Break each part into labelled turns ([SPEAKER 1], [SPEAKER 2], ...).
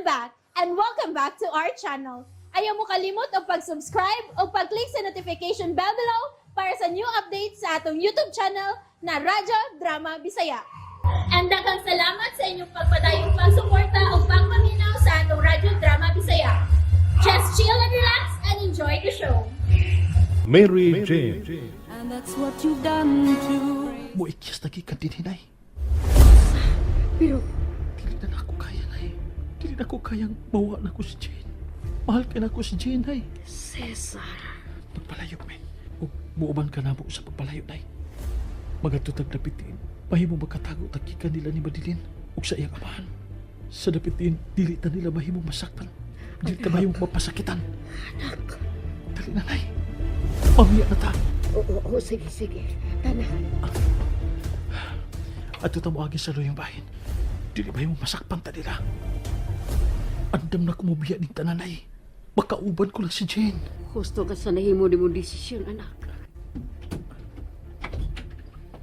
[SPEAKER 1] back and welcome back to our channel. Ayaw mo kalimot o pag-subscribe o pag-click sa notification bell below para sa new updates sa atong YouTube channel na Radyo Drama Bisaya. And daghang salamat sa inyong pagpadayong pagsuporta o pagpaminaw sa atong Radyo Drama Bisaya. Just chill and relax and enjoy the show.
[SPEAKER 2] Mary Jane.
[SPEAKER 3] And that's what you've done to.
[SPEAKER 4] Mo ikyas lagi ka din, hinay.
[SPEAKER 3] Pero,
[SPEAKER 4] Dili na ako kaya, nay. Dili na ako kayang mawa na ko si Jane. Mahal ka na ko si Jane, nay.
[SPEAKER 3] Cesar,
[SPEAKER 4] Pagpalayo, may. O muuban ka na mo sa pagpalayo, nay. Magatutag dapitin. Mahimo makatago tagikan nila ni Madeline ug sa iyang amahan. Sa dapitin, dili ta nila mahimo masaktan. Dili ta mahimo mapasakitan.
[SPEAKER 3] anak.
[SPEAKER 4] Dali na, nay. Pamiya na ta.
[SPEAKER 3] Oo, sige. Tana.
[SPEAKER 4] At ito mo agi sa luyong bahin. Dili mahimo masakpan ta nila. Andam na kumubiya ni tananay. Makauban ko lang si Jane.
[SPEAKER 3] Gusto ka sa nahimo ni mo desisyon, anak.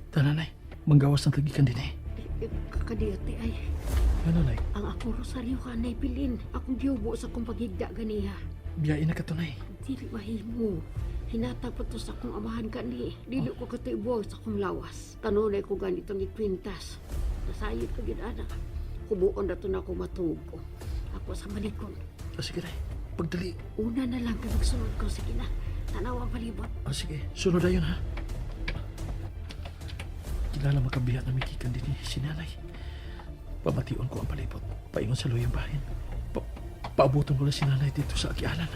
[SPEAKER 4] Tananay, manggawas ng tagikan din eh.
[SPEAKER 3] Kakadiyate ay,
[SPEAKER 4] Ano, nay?
[SPEAKER 3] ang ako Rosario ka na ibilin. Akong giubo sa kong paghigda ganiha.
[SPEAKER 4] Biyain na ka to, nay.
[SPEAKER 3] Dili mahimo. Hinata pa to sa akong amahan kani. Dili ko katibuang sa akong lawas. Kanunay ko ganitong ikwintas. Nasayod ka gid anak. Kubuon na to na ako matugo. Ako sa malikon.
[SPEAKER 4] Sige, nay. Pagdali.
[SPEAKER 3] Una na lang ka nagsunod ko. Sige na. Tanaw ang palibot.
[SPEAKER 4] Sige, sunod ayon ha. Kilala makabiya na mikikan din ni sinanay. Pamation ko ang palibot. Paingon sa luyong bahin. Paabutan ko lang sinanay dito sa akialan.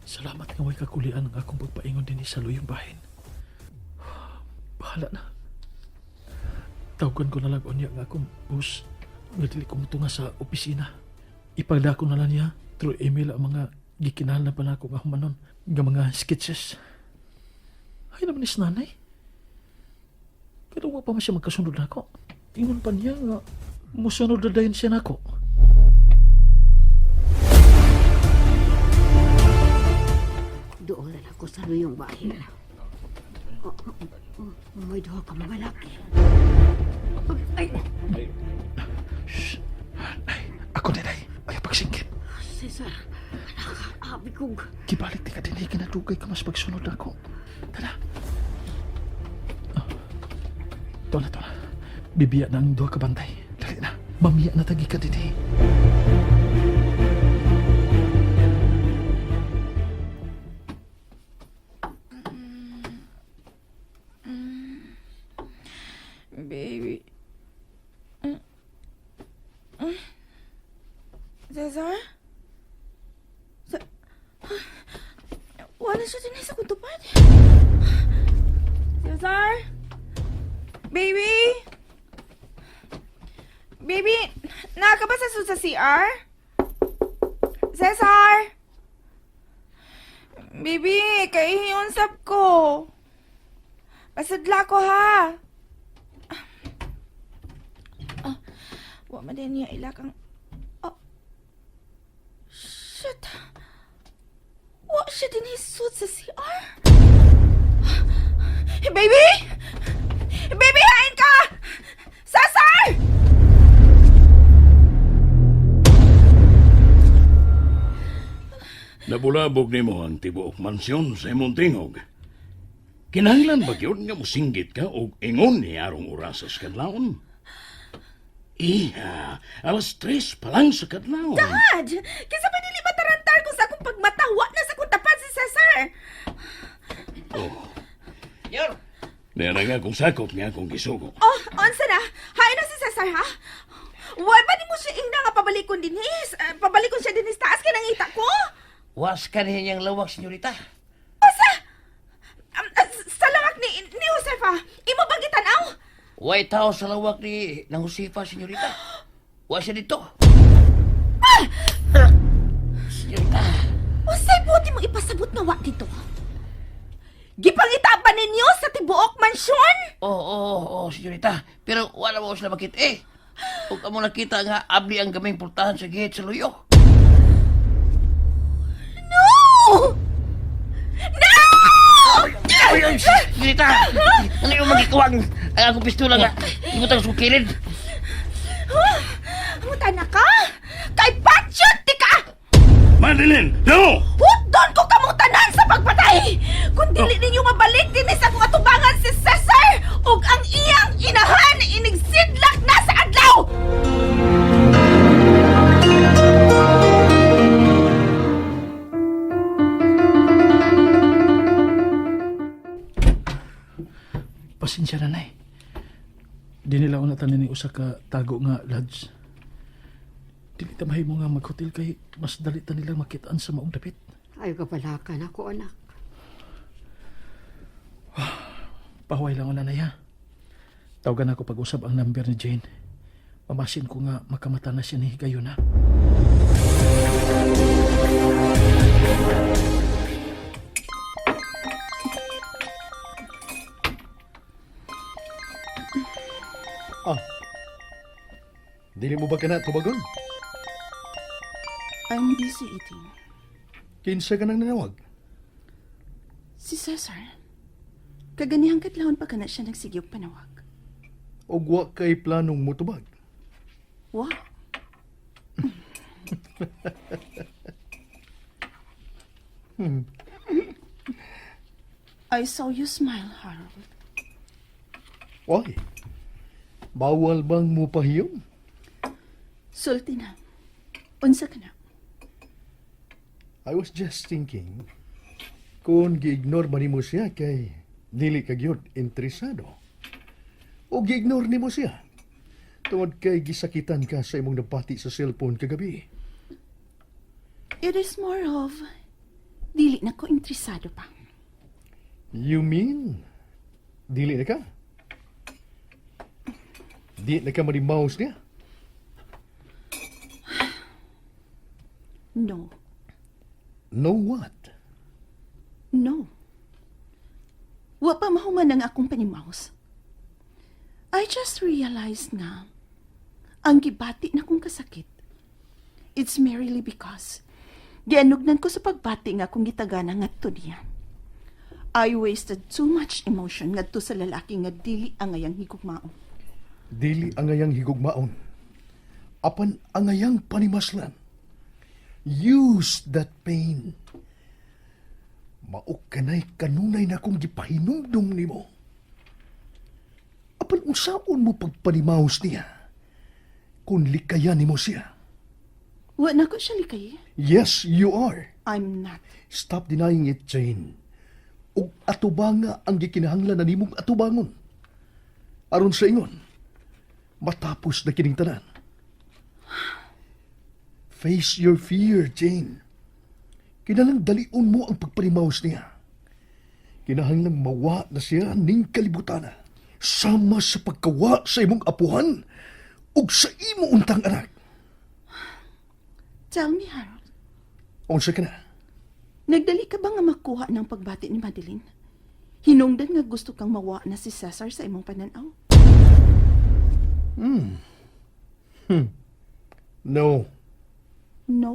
[SPEAKER 4] Salamat nga way kakulian ang akong pagpaingon din sa luyong bahin. Bahala na. Tawagan ko na lang niya ang akong boss. Nga dili ko mutunga sa opisina. Ipagdako na lang niya through email ang mga gikinahal na pa na akong ahumanon. Nga mga sketches. Ay naman ni nanay. Pero wa pa man siya magkasunod na ako. Ingon pa niya nga musunod na dayon siya na ako.
[SPEAKER 3] Doon na ako sa luyong bahin. May duha ka mga laki. Ay,
[SPEAKER 4] Shh. Ay, ako din ay. Ay, pagsingkit.
[SPEAKER 3] Cesar, nakaabi kong...
[SPEAKER 4] Kibalik di ka din ay kinadugay ka mas pagsunod na ako. Tara. Oh. Ito na. Bibiya na ang duha ka bantay. Dali na. Mamiya na tagi ka din eh.
[SPEAKER 5] Baby. Cesar? Wala siya din sa kutupad. Cesar? Baby? Baby, naka ba sa CR? Cesar? Baby, kaihiunsap ko. Pasadla ko ha. Wa man din niya ilakang... Oh. Shit. Wa siya din hisod sa CR. Baby! Baby, hain ka! Cesar!
[SPEAKER 2] Nabulabog ni mo ang tibuok mansyon sa imong tingog. Kinahanglan ba yun nga musinggit ka o ingon ni arong orasas kadlaon? Iya, alas 3 pa lang sa kadlaon.
[SPEAKER 5] Dad! Kisa pa nili matarantar kung sa akong pagmatawa na sa kong tapat si Cesar.
[SPEAKER 2] Oh. Yor! Nera nga kung sakop niya akong gisugo.
[SPEAKER 5] Oh, onsa na? Hain na si Cesar, ha? Why ba ni mo siya ingna nga pabalikon din pabalikon siya din taas ka nangita ko?
[SPEAKER 6] Was ka niyang lawak, senyorita.
[SPEAKER 5] Osa! Sa lawak ni Josefa, imo bang gitanaw?
[SPEAKER 6] Way tao sa lawak ni nang Josefa, senyorita. Wa siya dito. Senyorita.
[SPEAKER 5] Osay buti mo ipasabot na wa dito? Gipangita ba ninyo sa tibuok mansyon?
[SPEAKER 6] Oo, senyorita. Pero wala mo sila makita eh. Huwag ka mo nakita nga abli ang gaming pultahan sa gihit sa luyo.
[SPEAKER 5] No! No!
[SPEAKER 6] Ay, senyorita! Ano yung magikuwang ang akong pistola nga? Ibutang sa kilid.
[SPEAKER 5] Ang tana ka? Kay Patsyot, di ka!
[SPEAKER 2] Madeline, no!
[SPEAKER 5] Hudon ko kamong tanan sa pagpatay! Kung dili ninyo mabalik din sa kong atubangan si Cesar ug ang iyang inahan inigsidlak na sa adlaw!
[SPEAKER 4] Pasensya na, nay. Di nila unatan ni usa ka tago nga lodge. Dili ta mahimo nga mag-hotel kay mas dali ta nilang makitaan sa maong dapit.
[SPEAKER 3] Ay kapalakan ako, anak.
[SPEAKER 4] Pahuway lang na ya. Tawagan ako pag-usab ang number ni Jane. Mamasin ko nga makamata na siya ni Higayon na.
[SPEAKER 7] Dili mo ba ka na tubagon?
[SPEAKER 5] I'm busy eating.
[SPEAKER 7] Kinsa ka nang nanawag?
[SPEAKER 5] Si Cesar. Kaganihang kadlawon pa ka na siya nagsigyog panawag.
[SPEAKER 7] O wa kay planong mutubag?
[SPEAKER 5] Wow. I saw you smile, Harold.
[SPEAKER 7] Why? Bawal bang mo pahiyom?
[SPEAKER 5] Sulti na. Unsa ka na?
[SPEAKER 7] I was just thinking, kung gi-ignore ba nimo siya kay dili ka gyud interesado. O gi-ignore nimo siya tungod kay gisakitan ka sa imong nabati sa cellphone kagabi.
[SPEAKER 5] It is more of, dili na ko interesado pa.
[SPEAKER 7] You mean, dili na ka? Di na ka marimaos niya?
[SPEAKER 5] No.
[SPEAKER 7] No what?
[SPEAKER 5] No. Wa pa mahuman ang akong panimaos. I just realized nga, ang gibati na kong kasakit, it's merely because gianugnan ko sa pagbati nga akong gitagana ngadto niya. I wasted too much emotion ngadto sa lalaki nga dili ang ayang higugmaon.
[SPEAKER 7] Dili ang ayang higugmaon. Apan ang ayang panimaslan. Use that pain. Maok kanay kanunay na kong gipahinumdum nimo. Apan unsaon mo pagpanimaos niya kung likaya nimo siya?
[SPEAKER 5] Wa na ko siya likay.
[SPEAKER 7] Yes, you are.
[SPEAKER 5] I'm not.
[SPEAKER 7] Stop denying it, Jane. Ug atubanga ang gikinahanglan na nimong atubangon. Aron sa ingon, matapos na kining tanan. Face your fear, Jane. Kinalang dalion mo ang pagpanimaos niya. Kinahanglang mawa na siya ning kalibutana. Sama sa pagkawa sa imong apuhan ug sa imo untang anak.
[SPEAKER 5] Tell me, Harold,
[SPEAKER 7] Unsa ka na?
[SPEAKER 5] nagdali ka ba nga makuha ng pagbati ni Madeline? Hinungdan nga gusto kang mawa na si Cesar sa imong pananaw?
[SPEAKER 7] No.
[SPEAKER 5] No?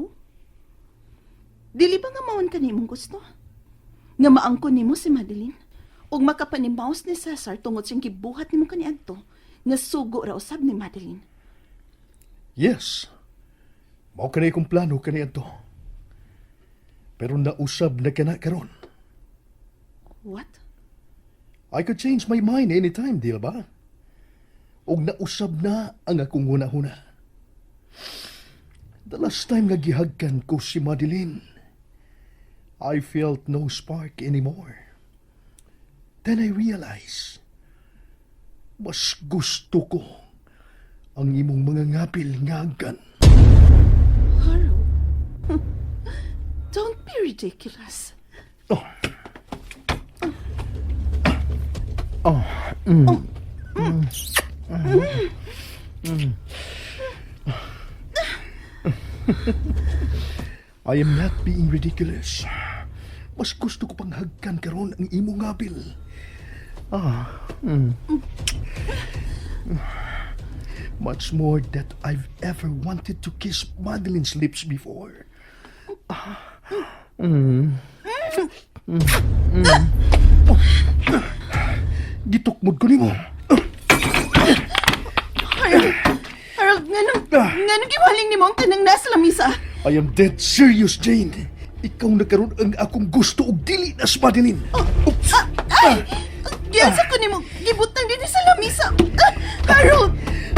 [SPEAKER 5] Dili ba nga maon ka nimong gusto? Nga maangkon nimo si Madeline? Ug makapanimaos ni Cesar tungod siyang gibuhat nimo kaniadto nga sugo ra usab ni Madeline.
[SPEAKER 7] Yes. Mao kanay kong plano kaniadto. Pero nausab na kana karon.
[SPEAKER 5] What?
[SPEAKER 7] I could change my mind anytime, di ba? Og nausab na ang akong huna-huna. The last time nga gihagkan ko si Madeline, I felt no spark anymore. Then I realized, mas gusto ko ang imong mga ngapil nga hagkan.
[SPEAKER 5] Harold? Don't be ridiculous.
[SPEAKER 7] I am not being ridiculous. Mas gusto ko pang hagkan karon ang imong ngapil. Much more that I've ever wanted to kiss Madeline's lips before. Gitukmod ko nimo.
[SPEAKER 5] Harold, Nga nagiwaling ni mo ang tanang nasa lamisa.
[SPEAKER 7] I am dead serious, Jane. Ikaw nagkaroon ang akong gusto og dili na si Madeline. Oops.
[SPEAKER 5] Giyasa ko ni mo, gibutang din sa lamisa. Harold,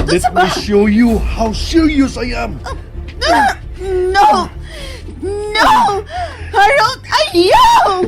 [SPEAKER 7] Let
[SPEAKER 5] sa ba?
[SPEAKER 7] me show you how serious I am.
[SPEAKER 5] No! No! Harold, ayaw!